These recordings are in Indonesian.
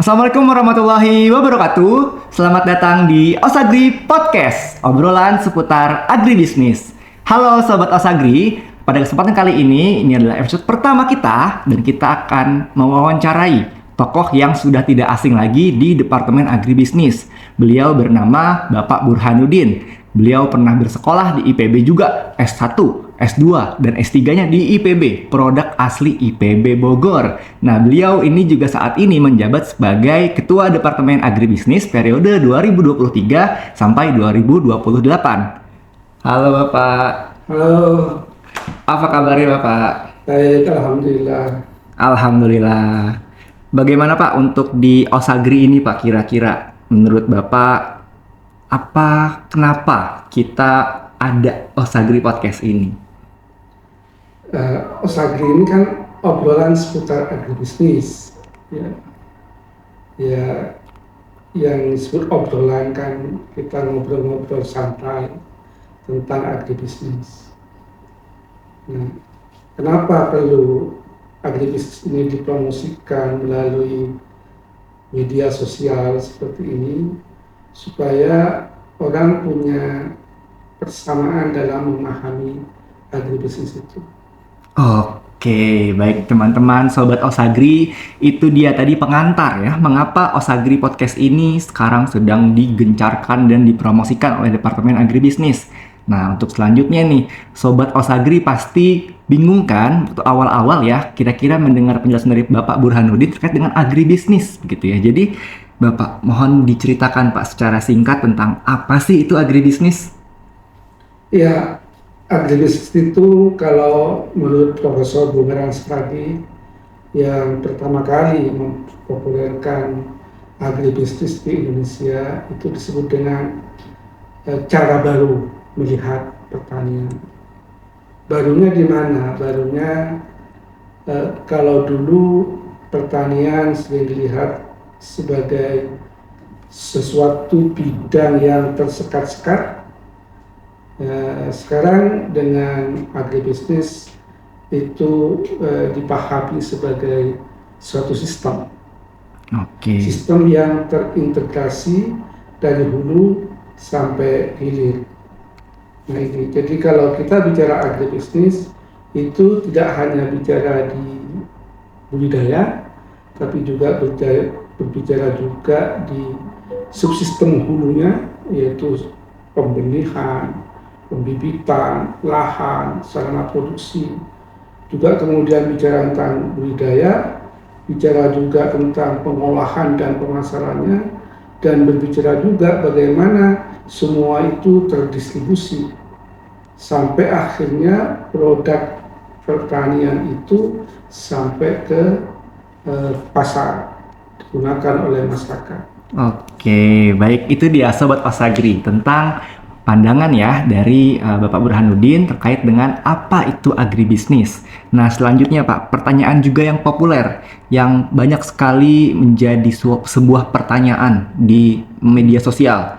Assalamualaikum warahmatullahi wabarakatuh. Selamat datang di Osagri Podcast, obrolan seputar agribisnis. Halo Sobat Osagri, pada kesempatan kali ini adalah episode pertama kita dan kita akan mewawancarai tokoh yang sudah tidak asing lagi di Departemen Agribisnis. Beliau bernama Bapak Burhanuddin. Beliau pernah bersekolah di IPB juga, S1, S2, dan S3-nya di IPB, produk asli IPB Bogor. Nah, beliau ini juga saat ini menjabat sebagai Ketua Departemen Agribisnis periode 2023 sampai 2028. Halo Bapak. Halo, Apa kabarnya Bapak? baik, Alhamdulillah. Alhamdulillah. Bagaimana Pak untuk di Osagri ini Pak, kira-kira menurut Bapak kenapa kita ada Osagri Podcast ini? Osagri ini kan obrolan seputar agribisnis, ya. Ya, yang disebut obrolan kan kita ngobrol-ngobrol santai tentang agribisnis. Nah, kenapa perlu agribisnis ini dipromosikan melalui media sosial seperti ini? Supaya orang punya persamaan dalam memahami agribisnis itu. Oke, baik teman-teman Sobat Osagri, itu dia tadi pengantar ya, mengapa Osagri Podcast ini sekarang sedang digencarkan dan dipromosikan oleh Departemen Agribisnis. Nah, untuk selanjutnya nih, Sobat Osagri pasti bingung kan, untuk awal-awal ya, kira-kira mendengar penjelasan dari Bapak Burhanuddin terkait dengan agribisnis, gitu ya. Jadi, Bapak, mohon diceritakan Pak secara singkat tentang apa sih itu agribisnis? Ya, agribisnis itu kalau menurut Profesor Bumerang Stradi yang pertama kali mempopulerkan agribisnis di Indonesia itu disebut dengan cara baru melihat pertanian. Barunya di mana? Barunya kalau dulu pertanian sering dilihat sebagai sesuatu bidang yang tersekat-sekat. Sekarang dengan agribisnis itu dipahami sebagai suatu sistem. Oke. Sistem yang terintegrasi dari hulu sampai hilir. Nah ini, jadi kalau kita bicara agribisnis itu tidak hanya bicara di budidaya, tapi juga berbicara juga di subsistem hulunya, yaitu pembenihan, pembibitan, lahan, sarana produksi. Juga kemudian bicara tentang budidaya, bicara juga tentang pengolahan dan pemasarannya, dan berbicara juga bagaimana semua itu terdistribusi sampai akhirnya produk pertanian itu sampai ke pasar digunakan oleh masyarakat. Oke, baik, itu dia Sobat Osagri tentang pandangan ya dari Bapak Burhanuddin terkait dengan apa itu agribisnis. Nah, selanjutnya Pak, pertanyaan juga yang populer yang banyak sekali menjadi sebuah pertanyaan di media sosial.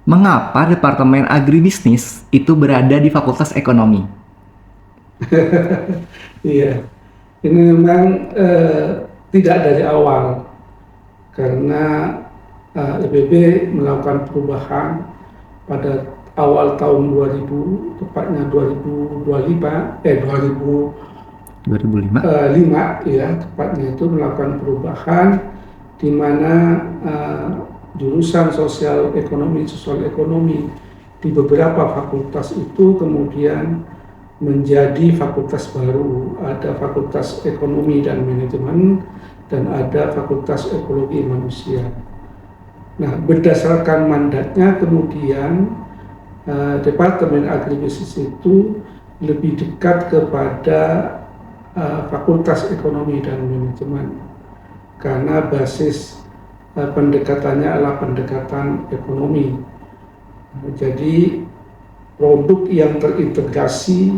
Mengapa Departemen Agribisnis itu berada di Fakultas Ekonomi? Iya, ini memang tidak dari awal karena IPB melakukan perubahan pada awal tahun 2000, tepatnya 2005 ya, tepatnya itu melakukan perubahan di mana jurusan sosial ekonomi di beberapa fakultas itu kemudian menjadi fakultas baru. Ada fakultas ekonomi dan manajemen dan ada fakultas ekologi manusia. Nah, berdasarkan mandatnya kemudian Departemen Agribisnis itu lebih dekat kepada fakultas ekonomi dan manajemen karena basis pendekatannya adalah pendekatan ekonomi. Jadi produk yang terintegrasi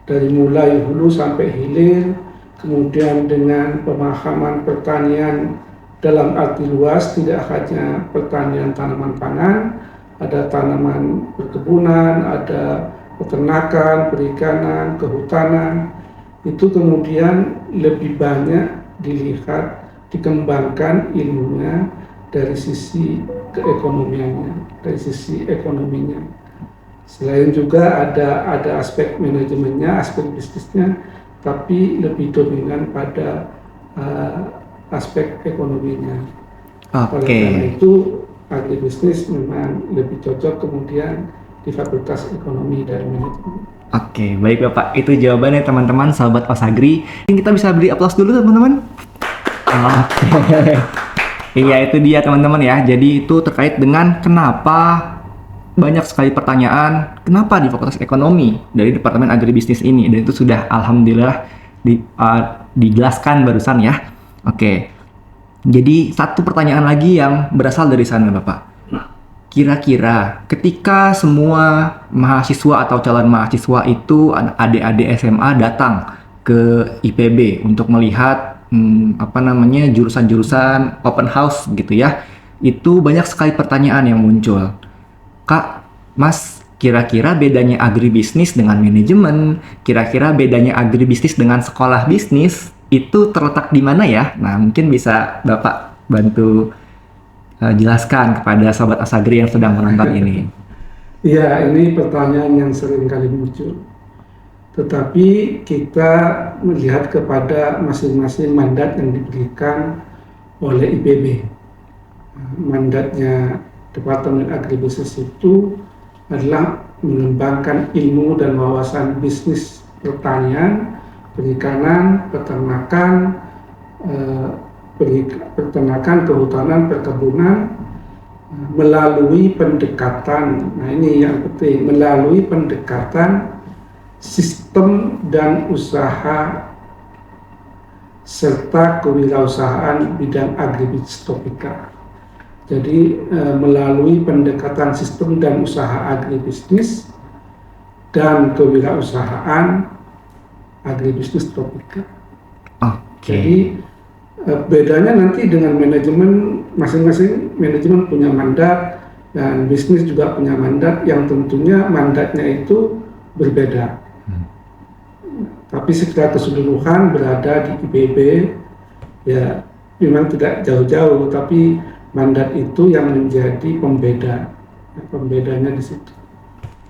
dari mulai hulu sampai hilir, kemudian dengan pemahaman pertanian dalam arti luas, tidak hanya pertanian tanaman pangan, ada tanaman perkebunan, ada peternakan, perikanan, kehutanan, itu kemudian lebih banyak dilihat dikembangkan ilmunya dari sisi keekonomiannya, dari sisi ekonominya. Selain juga ada aspek manajemennya, aspek bisnisnya, tapi lebih dominan pada aspek ekonominya. Oleh karena Oke. itu agribisnis memang lebih cocok kemudian di Fakultas Ekonomi dan Manajemen. Oke, baik Bapak. Itu jawabannya teman-teman, sahabat Osagri. Mungkin kita bisa beri aplaus dulu teman-teman. Oke. Iya, itu dia teman-teman ya. Jadi itu terkait dengan kenapa banyak sekali pertanyaan kenapa di Fakultas Ekonomi dari Departemen Agribisnis ini, dan itu sudah alhamdulillah dijelaskan barusan ya. Oke. Jadi satu pertanyaan lagi yang berasal dari sana Bapak. Kira-kira ketika semua mahasiswa atau calon mahasiswa itu adik-adik SMA datang ke IPB untuk melihat jurusan-jurusan open house gitu ya, itu banyak sekali pertanyaan yang muncul. Kak, Mas, kira-kira bedanya agribisnis dengan manajemen, kira-kira bedanya agribisnis dengan sekolah bisnis itu terletak di mana ya? Nah, mungkin bisa Bapak bantu jelaskan kepada sobat Osagri yang sedang menonton ini. Ya, ini pertanyaan yang sering kali muncul. Tetapi kita melihat kepada masing-masing mandat yang diberikan oleh IPB. Mandatnya Departemen Agribisnis itu adalah mengembangkan ilmu dan wawasan bisnis pertanian, perikanan, peternakan, kehutanan, perkebunan, melalui pendekatan, nah ini yang penting, melalui pendekatan sistem dan usaha serta kewirausahaan bidang agribisnis tropika. Jadi melalui pendekatan sistem dan usaha agribisnis dan kewirausahaan agribisnis tropika. Jadi bedanya nanti dengan manajemen, masing-masing manajemen punya mandat dan bisnis juga punya mandat yang tentunya mandatnya itu berbeda. Tapi secara keseluruhan berada di IPB, ya memang tidak jauh-jauh, tapi mandat itu yang menjadi pembeda, pembedanya di situ.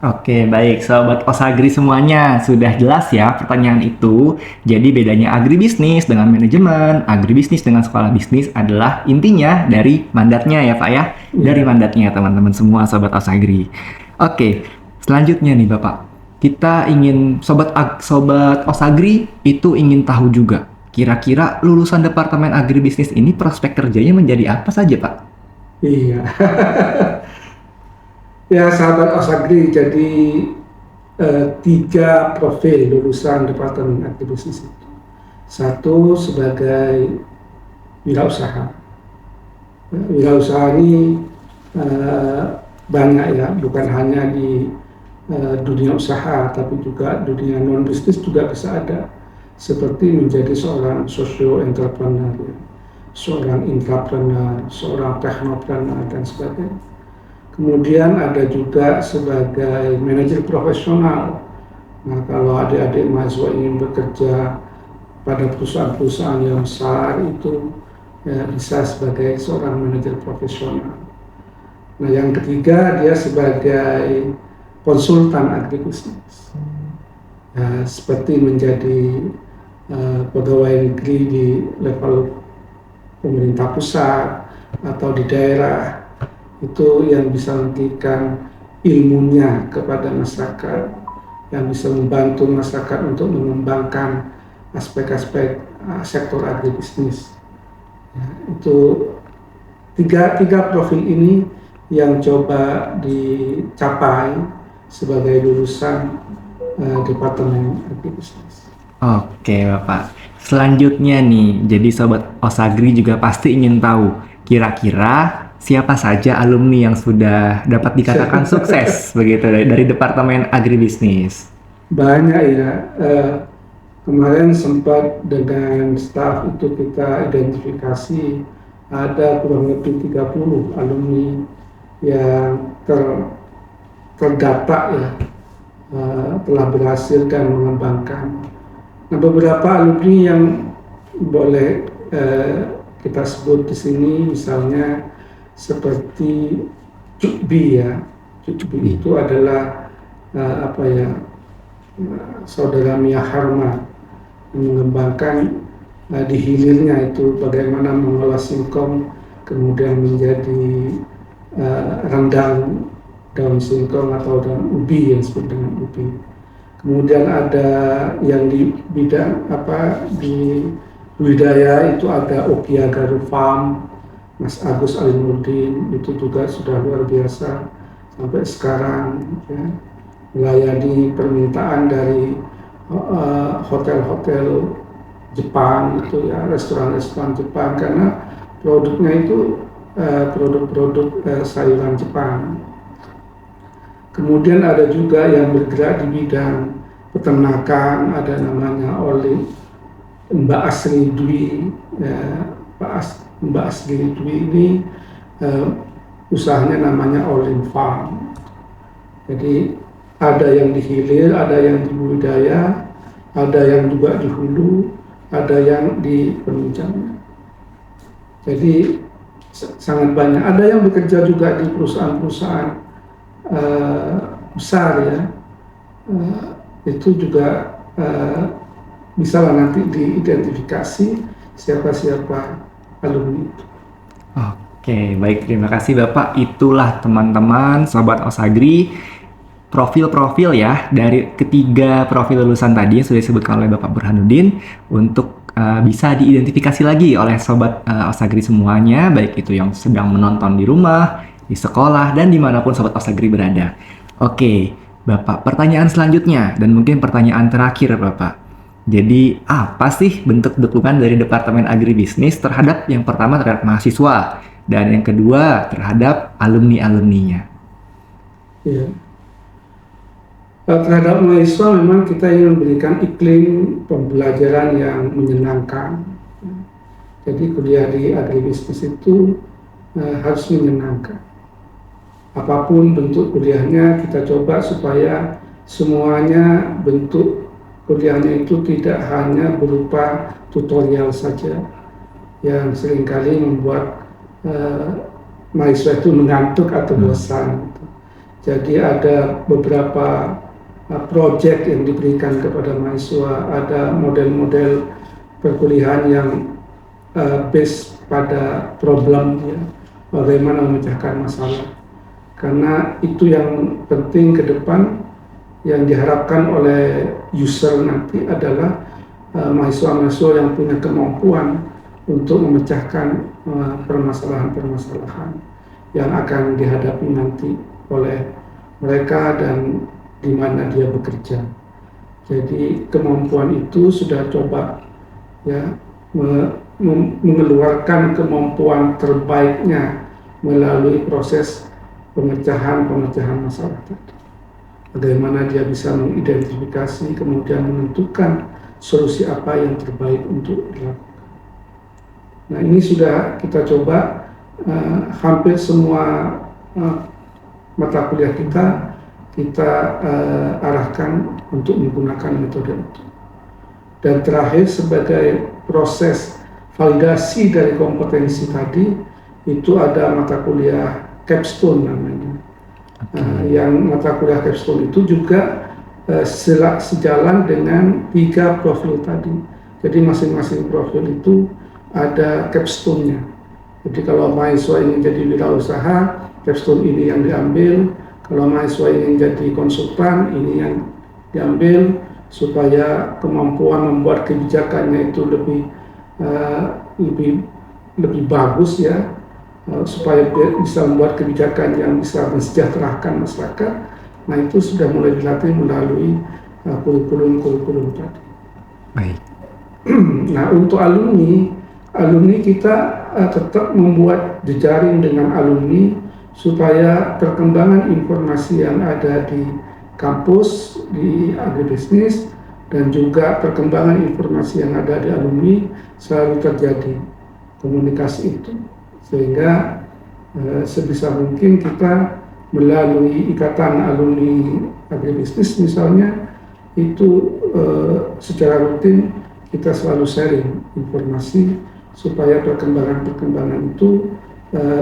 Oke, baik sobat Osagri semuanya, sudah jelas ya pertanyaan itu. Jadi bedanya agribisnis dengan manajemen, agribisnis dengan sekolah bisnis adalah intinya dari mandatnya ya Pak ya. Dari mandatnya teman-teman semua sobat Osagri. Oke, selanjutnya nih Bapak. Kita ingin sobat Osagri itu ingin tahu juga. Kira-kira lulusan Departemen Agribisnis ini prospek kerjanya menjadi apa saja Pak? Iya. Ya sahabat Osagri, jadi 3 profil lulusan Departemen Agribisnis itu. Satu sebagai wirausaha. Wirausaha ini banyak ya, bukan hanya di dunia usaha, tapi juga dunia non bisnis juga bisa ada. Seperti menjadi seorang socio-entrepreneur, ya, seorang intrapreneur, seorang teknopreneur dan sebagainya. Kemudian ada juga sebagai manajer profesional. Nah, kalau adik-adik mahasiswa ingin bekerja pada perusahaan-perusahaan yang besar itu ya, bisa sebagai seorang manajer profesional. Nah, yang ketiga dia sebagai konsultan agribisnis. Ya, seperti menjadi pegawai negeri di level pemerintah pusat atau di daerah, itu yang bisa memberikan ilmunya kepada masyarakat, yang bisa membantu masyarakat untuk mengembangkan aspek-aspek sektor agribisnis. Ya, itu tiga profil ini yang coba dicapai sebagai lulusan Departemen Agribisnis. Oke Bapak. Selanjutnya nih, jadi sobat Osagri juga pasti ingin tahu kira-kira siapa saja alumni yang sudah dapat dikatakan sukses begitu dari Departemen Agribisnis? Banyak ya. Kemarin sempat dengan staf itu kita identifikasi ada kurang lebih 30 alumni yang terdata ya, telah berhasil dan mengembangkan. Nah, beberapa alumni yang boleh kita sebut di sini misalnya seperti Cukbi ya. Cukbi itu adalah saudara Mia Harma yang mengembangkan di hilirnya itu bagaimana mengolah singkong kemudian menjadi rendang daun singkong atau daun ubi yang disebut dengan ubi. Kemudian ada yang di bidang di budidaya itu ada Okia Garu Farm, Mas Agus Alimuddin itu juga sudah luar biasa sampai sekarang ya, melayani permintaan dari hotel-hotel Jepang itu ya, restoran-restoran Jepang karena produknya itu produk-produk sayuran Jepang. Kemudian ada juga yang bergerak di bidang peternakan, ada namanya oleh Mbak Asri Dwi. Mbak Asri Dwi ini usahanya namanya Olin Farm. Jadi ada yang di hilir, ada yang di budidaya, ada yang juga di hulu, ada yang di penunjangnya. Jadi sangat banyak. Ada yang bekerja juga di perusahaan-perusahaan besar ya. Itu juga bisa lah nanti diidentifikasi siapa-siapa alumni itu. Oke, baik, terima kasih Bapak. Itulah teman-teman Sobat Osagri, profil-profil ya dari ketiga profil lulusan tadi yang sudah disebutkan oleh Bapak Burhanuddin untuk bisa diidentifikasi lagi oleh Sobat Osagri semuanya, baik itu yang sedang menonton di rumah, di sekolah, dan dimanapun Sobat Osagri berada. Oke, Bapak, pertanyaan selanjutnya dan mungkin pertanyaan terakhir Bapak. Jadi apa sih bentuk dukungan dari Departemen Agribisnis terhadap yang pertama terhadap mahasiswa dan yang kedua terhadap alumni-alumninya? Ya. Terhadap mahasiswa memang kita ingin memberikan iklim pembelajaran yang menyenangkan. Jadi kuliah di agribisnis itu harus menyenangkan. Apapun bentuk kuliahnya kita coba supaya semuanya bentuk kuliahnya itu tidak hanya berupa tutorial saja yang seringkali membuat mahasiswa itu mengantuk atau bosan. Jadi ada beberapa proyek yang diberikan kepada mahasiswa, ada model-model perkuliahan yang based pada problem ya, bagaimana memecahkan masalah. Karena itu yang penting ke depan. Yang diharapkan oleh user nanti adalah mahasiswa-mahasiswa yang punya kemampuan untuk memecahkan permasalahan-permasalahan yang akan dihadapi nanti oleh mereka dan di mana dia bekerja. Jadi kemampuan itu sudah coba ya mengeluarkan kemampuan terbaiknya melalui proses pemecahan masalah tadi. Bagaimana dia bisa mengidentifikasi, kemudian menentukan solusi apa yang terbaik untuk dilakukan. Nah ini sudah kita coba hampir semua mata kuliah kita arahkan untuk menggunakan metode itu. Dan terakhir sebagai proses validasi dari kompetensi tadi, itu ada mata kuliah capstone namanya. Yang mata kuliah capstone itu juga sejalan dengan 3 profil tadi. Jadi masing-masing profil itu ada capstone-nya. Jadi kalau mahasiswa ingin jadi wirausaha, capstone ini yang diambil. Kalau mahasiswa ingin jadi konsultan, ini yang diambil supaya kemampuan membuat kebijakannya itu lebih bagus ya. Supaya bisa membuat kebijakan yang bisa mensejahterakan masyarakat. Nah itu sudah mulai dilatih melalui kurikulum tadi. Baik. Nah untuk alumni kita tetap membuat jejaring dengan alumni supaya perkembangan informasi yang ada di kampus, di agribisnis, dan juga perkembangan informasi yang ada di alumni selalu terjadi komunikasi itu. Sehingga sebisa mungkin kita melalui ikatan alumni agribisnis misalnya itu secara rutin kita selalu sharing informasi supaya perkembangan itu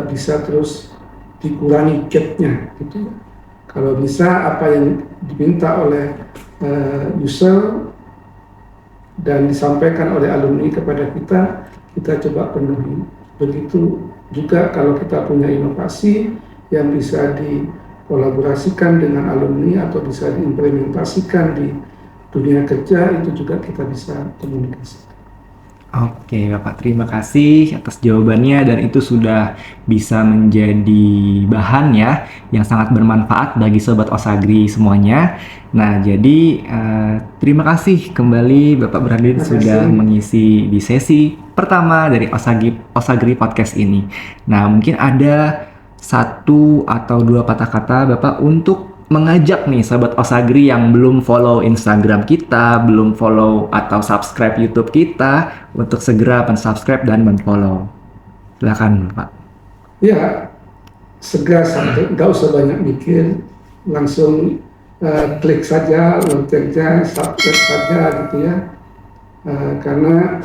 bisa terus dikurangi gap-nya gitu. Kalau bisa apa yang diminta oleh user dan disampaikan oleh alumni kepada kita coba penuhi. Begitu juga kalau kita punya inovasi yang bisa dikolaborasikan dengan alumni atau bisa diimplementasikan di dunia kerja, itu juga kita bisa komunikasi. Oke, Bapak, terima kasih atas jawabannya dan itu sudah bisa menjadi bahan ya yang sangat bermanfaat bagi Sobat Osagri semuanya. Nah, jadi terima kasih kembali Bapak Brandin sudah mengisi di sesi pertama dari Osagri Podcast ini. Nah, mungkin ada 1 atau 2 patah kata Bapak untuk mengajak nih Sobat Osagri yang belum follow Instagram kita, belum follow atau subscribe YouTube kita untuk segera subscribe dan follow. Silakan, Pak. Ya, segera nggak usah banyak mikir, langsung klik saja loncengnya, subscribe saja gitu ya. Karena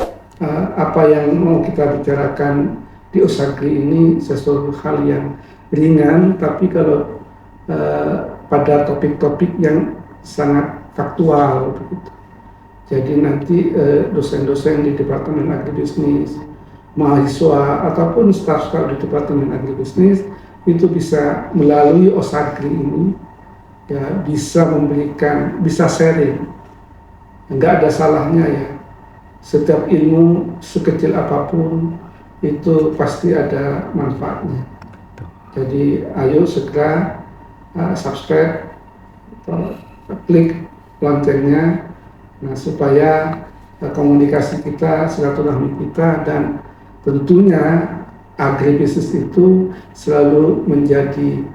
apa yang mau kita bicarakan di Osagri ini sesuatu hal yang ringan, tapi kalau pada topik-topik yang sangat faktual begitu. Jadi nanti dosen-dosen di Departemen Agribisnis, mahasiswa ataupun staf-staf di Departemen Agribisnis itu bisa melalui Osagri ini ya bisa sharing. Enggak ada salahnya ya. Setiap ilmu sekecil apapun itu pasti ada manfaatnya. Jadi ayo segera subscribe, klik loncengnya, supaya komunikasi kita, silaturahmi kita, dan tentunya agribisnis itu selalu menjadi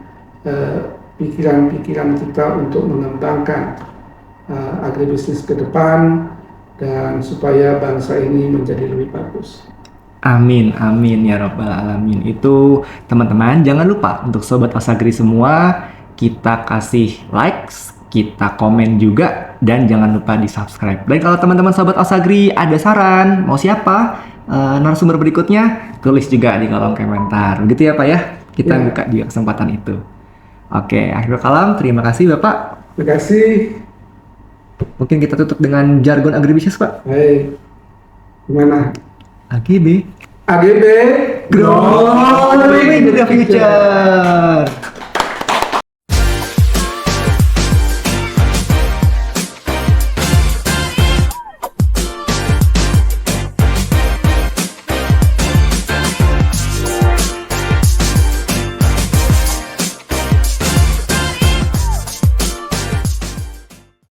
pikiran-pikiran kita untuk mengembangkan agribisnis ke depan dan supaya bangsa ini menjadi lebih bagus. Amin, amin ya Rabbal Alamin. Itu teman-teman jangan lupa untuk Sobat Osagri semua, kita kasih likes, kita komen juga, dan jangan lupa di subscribe. Dan kalau teman-teman Sobat Osagri ada saran, mau siapa narasumber berikutnya, tulis juga di kolom komentar. Begitu ya Pak ya, kita buka di kesempatan itu. Oke, akhir kalam, terima kasih Bapak. Terima kasih. Mungkin kita tutup dengan jargon agribisnis Pak. Baik, gimana? AGB AGB, growing in the future.